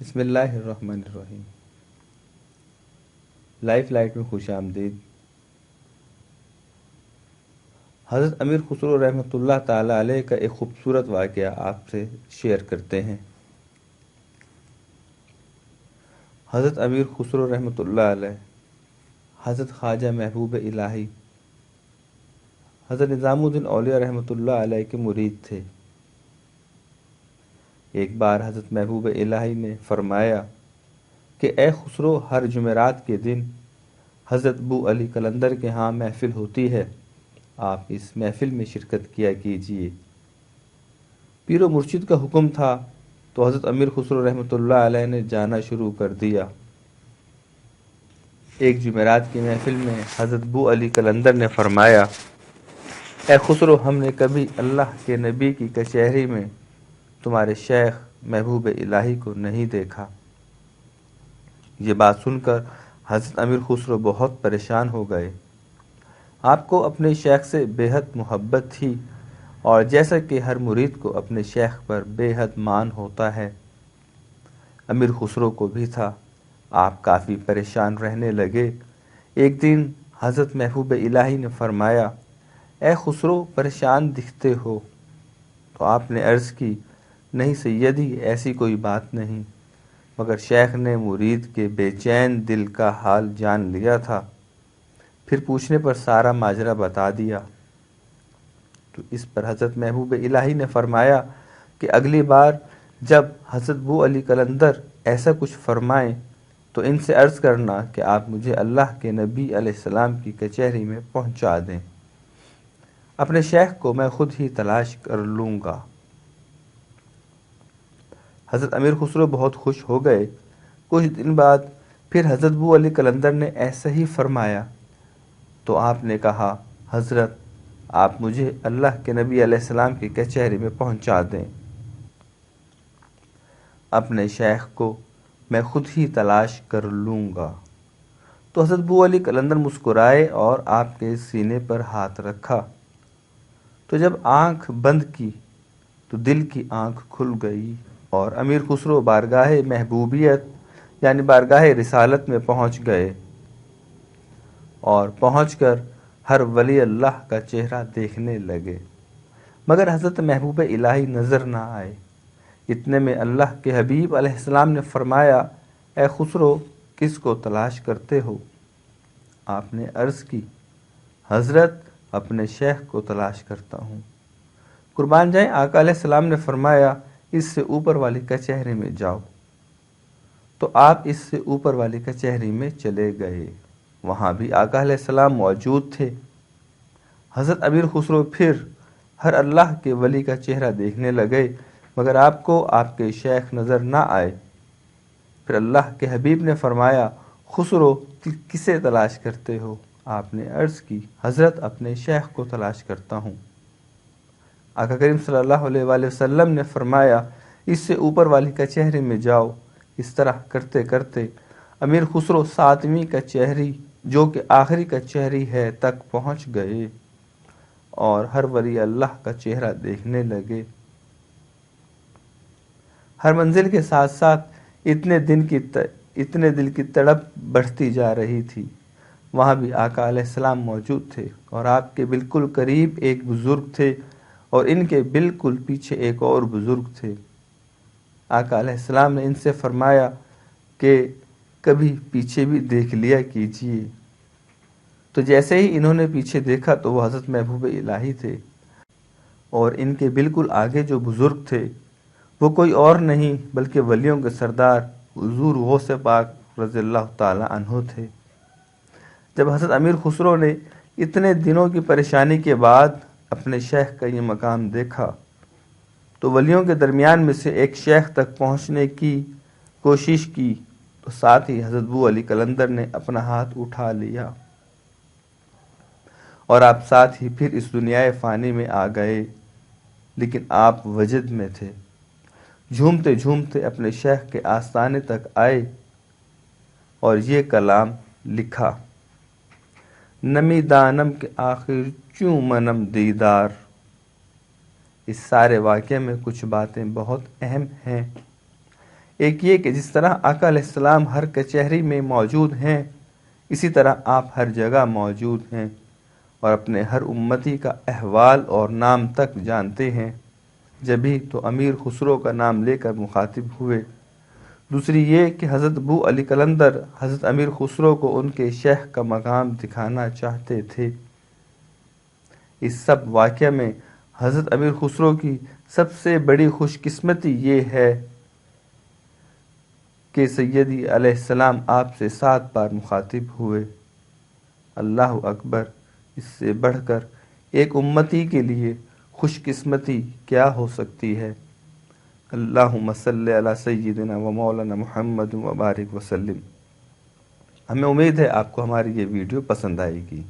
بسم اللہ الرحمن الرحیم۔ لائف لائٹ میں خوش آمدید۔ حضرت امیر خسرو رحمۃ اللہ تعالیٰ علیہ کا ایک خوبصورت واقعہ آپ سے شیئر کرتے ہیں۔ حضرت امیر خسرو رحمۃ اللہ علیہ حضرت خواجہ محبوب الہی حضرت نظام الدین اولیاء رحمۃ اللہ علیہ کے مرید تھے۔ ایک بار حضرت محبوب الہی نے فرمایا کہ اے خسرو، ہر جمعرات کے دن حضرت بو علی قلندر کے ہاں محفل ہوتی ہے، آپ اس محفل میں شرکت کیا کیجیے۔ پیر و مرشد کا حکم تھا تو حضرت امیر خسرو رحمۃ اللہ علیہ نے جانا شروع کر دیا۔ ایک جمعرات کی محفل میں حضرت بو علی قلندر نے فرمایا، اے خسرو، ہم نے کبھی اللہ کے نبی کی کچہری میں تمہارے شیخ محبوب الہی کو نہیں دیکھا۔ یہ بات سن کر حضرت امیر خسرو بہت پریشان ہو گئے۔ آپ کو اپنے شیخ سے بے حد محبت تھی، اور جیسا کہ ہر مرید کو اپنے شیخ پر بے حد مان ہوتا ہے، امیر خسرو کو بھی تھا۔ آپ کافی پریشان رہنے لگے۔ ایک دن حضرت محبوب الہی نے فرمایا، اے خسرو، پریشان دکھتے ہو۔ تو آپ نے عرض کی، نہیں سیدی، ایسی کوئی بات نہیں، مگر شیخ نے مرید کے بے چین دل کا حال جان لیا تھا، پھر پوچھنے پر سارا ماجرا بتا دیا۔ تو اس پر حضرت محبوب الہی نے فرمایا کہ اگلی بار جب حضرت بو علی قلندر ایسا کچھ فرمائیں تو ان سے عرض کرنا کہ آپ مجھے اللہ کے نبی علیہ السلام کی کچہری میں پہنچا دیں، اپنے شیخ کو میں خود ہی تلاش کر لوں گا۔ حضرت امیر خسرو بہت خوش ہو گئے۔ کچھ دن بعد پھر حضرت بو علی قلندر نے ایسا ہی فرمایا تو آپ نے کہا، حضرت، آپ مجھے اللہ کے نبی علیہ السلام کی کچہری میں پہنچا دیں، اپنے شیخ کو میں خود ہی تلاش کر لوں گا۔ تو حضرت بو علی قلندر مسکرائے اور آپ کے سینے پر ہاتھ رکھا۔ تو جب آنکھ بند کی تو دل کی آنکھ کھل گئی، اور امیر خسرو بارگاہ محبوبیت یعنی بارگاہ رسالت میں پہنچ گئے، اور پہنچ کر ہر ولی اللہ کا چہرہ دیکھنے لگے، مگر حضرت محبوب الہی نظر نہ آئے۔ اتنے میں اللہ کے حبیب علیہ السلام نے فرمایا، اے خسرو، کس کو تلاش کرتے ہو؟ آپ نے عرض کی، حضرت، اپنے شیخ کو تلاش کرتا ہوں۔ قربان جائیں، آقا علیہ السلام نے فرمایا، اس سے اوپر والی کچہری میں جاؤ۔ تو آپ اس سے اوپر والی کچہری میں چلے گئے۔ وہاں بھی آقا علیہ السلام موجود تھے۔ حضرت امیر خسرو پھر ہر اللہ کے ولی کا چہرہ دیکھنے لگے، مگر آپ کو آپ کے شیخ نظر نہ آئے۔ پھر اللہ کے حبیب نے فرمایا، خسرو، کسے تلاش کرتے ہو؟ آپ نے عرض کی، حضرت، اپنے شیخ کو تلاش کرتا ہوں۔ آقا کریم صلی اللہ علیہ وآلہ وسلم نے فرمایا، اس سے اوپر والی کچہری میں جاؤ۔ اس طرح کرتے کرتے امیر خسرو 7ویں کچہری، جو کہ آخری کچہری ہے، تک پہنچ گئے، اور ہر ولی اللہ کا چہرہ دیکھنے لگے۔ ہر منزل کے ساتھ ساتھ اتنے دل کی تڑپ بڑھتی جا رہی تھی۔ وہاں بھی آقا علیہ السلام موجود تھے، اور آپ کے بالکل قریب ایک بزرگ تھے، اور ان کے بالکل پیچھے ایک اور بزرگ تھے۔ آقا علیہ السلام نے ان سے فرمایا کہ کبھی پیچھے بھی دیکھ لیا کیجیے۔ تو جیسے ہی انہوں نے پیچھے دیکھا تو وہ حضرت محبوب الہی تھے، اور ان کے بالکل آگے جو بزرگ تھے وہ کوئی اور نہیں بلکہ ولیوں کے سردار حضور غوث پاک رضی اللہ تعالی عنہ تھے۔ جب حضرت امیر خسرو نے اتنے دنوں کی پریشانی کے بعد اپنے شیخ کا یہ مقام دیکھا تو ولیوں کے درمیان میں سے ایک شیخ تک پہنچنے کی کوشش کی، تو ساتھ ہی حضرت بو علی قلندر نے اپنا ہاتھ اٹھا لیا، اور آپ ساتھ ہی پھر اس دنیا فانی میں آ گئے۔ لیکن آپ وجد میں تھے، جھومتے جھومتے اپنے شیخ کے آستانے تک آئے، اور یہ کلام لکھا، نمی دانم کے آخر چوں منم دیدار۔ اس سارے واقعے میں کچھ باتیں بہت اہم ہیں۔ ایک یہ کہ جس طرح آقا علیہ السلام ہر کچہری میں موجود ہیں، اسی طرح آپ ہر جگہ موجود ہیں اور اپنے ہر امتی کا احوال اور نام تک جانتے ہیں، جبھی تو امیر خسرو کا نام لے کر مخاطب ہوئے۔ دوسری یہ کہ حضرت ابو علی قلندر حضرت امیر خسرو کو ان کے شیخ کا مقام دکھانا چاہتے تھے۔ اس سب واقعہ میں حضرت امیر خسرو کی سب سے بڑی خوش قسمتی یہ ہے کہ سیدی علیہ السلام آپ سے 7 بار مخاطب ہوئے۔ اللہ اکبر، اس سے بڑھ کر ایک امتی کے لیے خوش قسمتی کیا ہو سکتی ہے؟ اللہم صلی علی سیدنا و مولانا محمد و بارک وسلم۔ ہمیں امید ہے آپ کو ہماری یہ ویڈیو پسند آئے گی۔